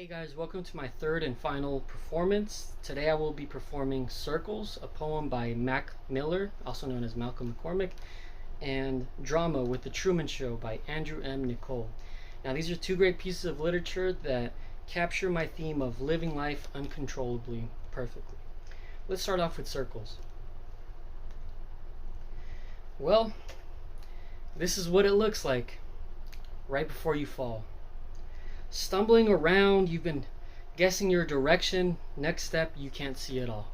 Hey guys, welcome to my third and final performance. Today I will be performing Circles, a poem by Mac Miller, also known as Malcolm McCormick, and Drama with the Truman Show by Andrew M. Nicole. Now these are two great pieces of literature that capture my theme of living life uncontrollably perfectly. Let's start off with Circles. Well, this is what it looks like right before you fall. Stumbling around, you've been guessing your direction. Next step, you can't see at all.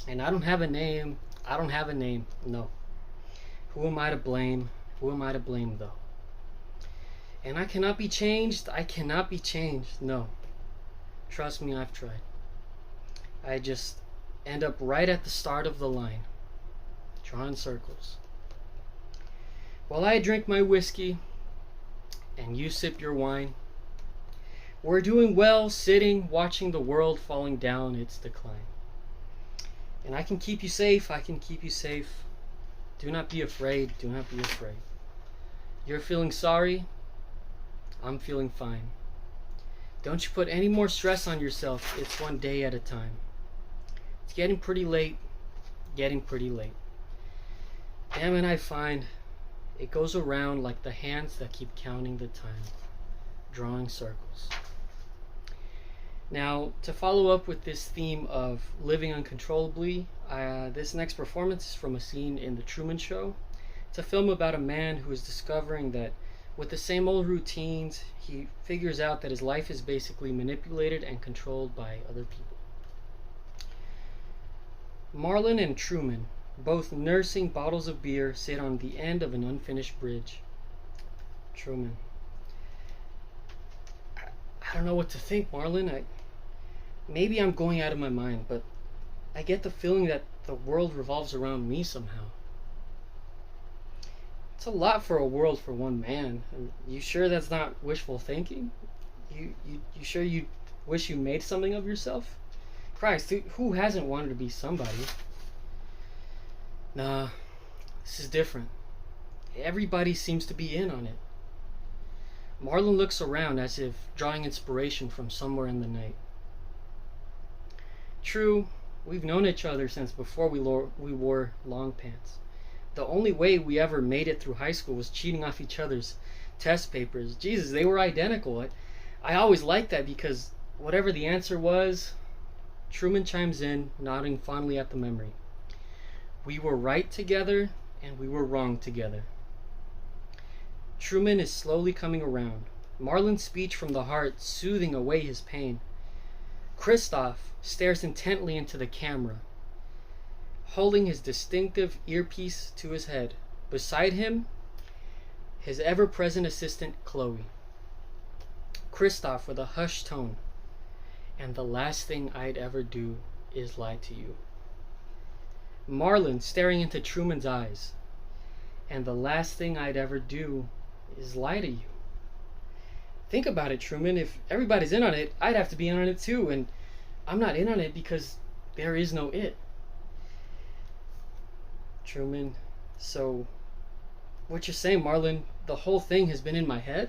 And I don't have a name. No. Who am I to blame? Who am I to blame, though? And I cannot be changed. No. Trust me, I've tried. I just end up right at the start of the line, drawing circles. While I drink my whiskey, and you sip your wine, we're doing well sitting, watching the world falling down its decline. And I can keep you safe, Do not be afraid, You're feeling sorry, I'm feeling fine. Don't you put any more stress on yourself, it's one day at a time. It's getting pretty late. Damn it, I find it goes around like the hands that keep counting the time, drawing circles. Now, to follow up with this theme of living uncontrollably, this next performance is from a scene in The Truman Show. It's a film about a man who is discovering that with the same old routines, he figures out that his life is basically manipulated and controlled by other people. Marlon and Truman, both nursing bottles of beer, sit on the end of an unfinished bridge. Truman: I don't know what to think, Marlon. Maybe I'm going out of my mind, but I get the feeling that the world revolves around me somehow. It's a lot for a world for one man. You sure that's not wishful thinking? You sure you wish you made something of yourself? Christ, who hasn't wanted to be somebody? Nah, this is different. Everybody seems to be in on it. Marlon looks around as if drawing inspiration from somewhere in the night. True, we've known each other since before we wore long pants. The only way we ever made it through high school was cheating off each other's test papers. Jesus, they were identical. I always liked that because whatever the answer was, Truman chimes in, nodding fondly at the memory. We were right together, and we were wrong together. Truman is slowly coming around, Marlon's speech from the heart soothing away his pain. Christoph stares intently into the camera, holding his distinctive earpiece to his head. Beside him, his ever-present assistant, Chloe. Christoph with a hushed tone. And the last thing I'd ever do is lie to you. Marlon staring into Truman's eyes. And the last thing I'd ever do is lie to you. Think about it, Truman. If everybody's in on it, I'd have to be in on it too. And I'm not in on it because there is no it. Truman: so what you're saying, Marlon, the whole thing has been in my head?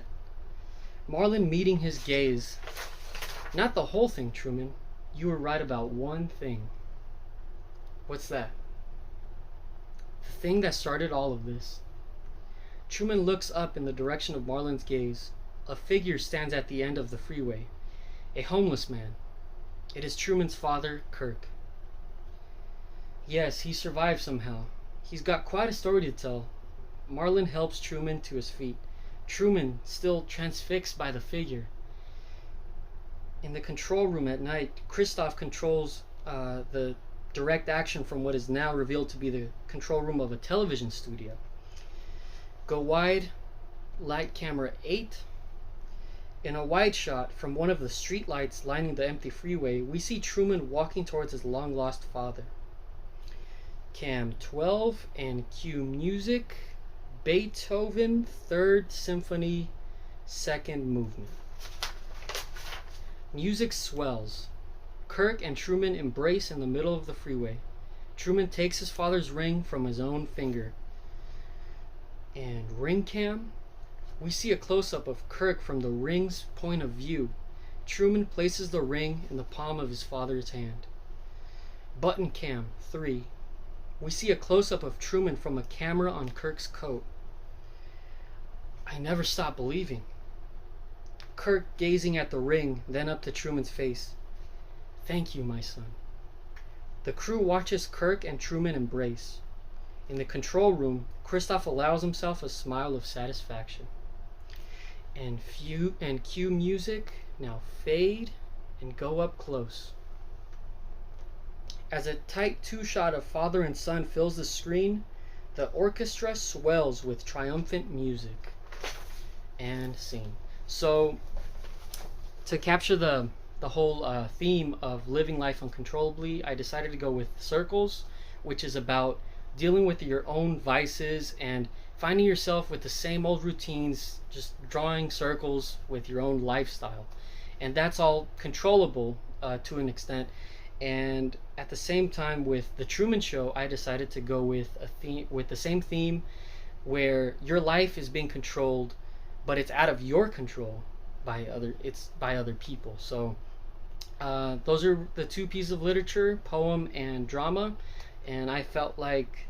Marlon meeting his gaze. Not the whole thing, Truman. You were right about one thing. What's that? The thing that started all of this. Truman looks up in the direction of Marlon's gaze. A figure stands at the end of the freeway. A homeless man. It is Truman's father, Kirk. Yes, he survived somehow. He's got quite a story to tell. Marlon helps Truman to his feet. Truman, still transfixed by the figure. In the control room at night, Christoph controls the direct action from what is now revealed to be the control room of a television studio. Go wide, light camera 8. In a wide shot from one of the street lights lining the empty freeway, we see Truman walking towards his long-lost father. Cam 12 and cue music, Beethoven, 3rd Symphony, 2nd movement. Music swells. Kirk and Truman embrace in the middle of the freeway. Truman takes his father's ring from his own finger. And ring cam, we see a close-up of Kirk from the ring's point of view. Truman places the ring in the palm of his father's hand. Button cam 3. We see a close-up of Truman from a camera on Kirk's coat. I never stopped believing. Kirk gazing at the ring, then up to Truman's face. Thank you, my son. The crew watches Kirk and Truman embrace. In the control room, Christoph allows himself a smile of satisfaction. And cue music, now fade and go up close. As a tight two-shot of father and son fills the screen, the orchestra swells with triumphant music. And scene. So, to capture the whole theme of living life uncontrollably, I decided to go with Circles, which is about dealing with your own vices and finding yourself with the same old routines, just drawing circles with your own lifestyle. And that's all controllable to an extent. And at the same time, with The Truman Show, I decided to go with a theme, with the same theme, where your life is being controlled, but it's out of your control by other people. So those are the two pieces of literature, poem and drama. And I felt like,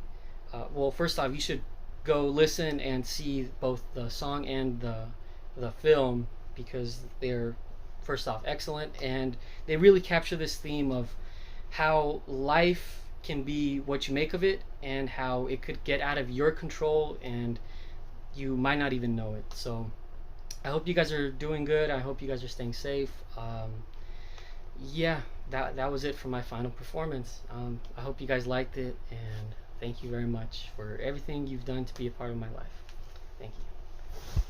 well, first off, you should go listen and see both the song and the film, because they're, first off, excellent, and they really capture this theme of how life can be what you make of it, and how it could get out of your control and you might not even know it. So I hope you guys are doing good. I hope you guys are staying safe. Yeah, that was it for my final performance. I hope you guys liked it, and thank you very much for everything you've done to be a part of my life. Thank you.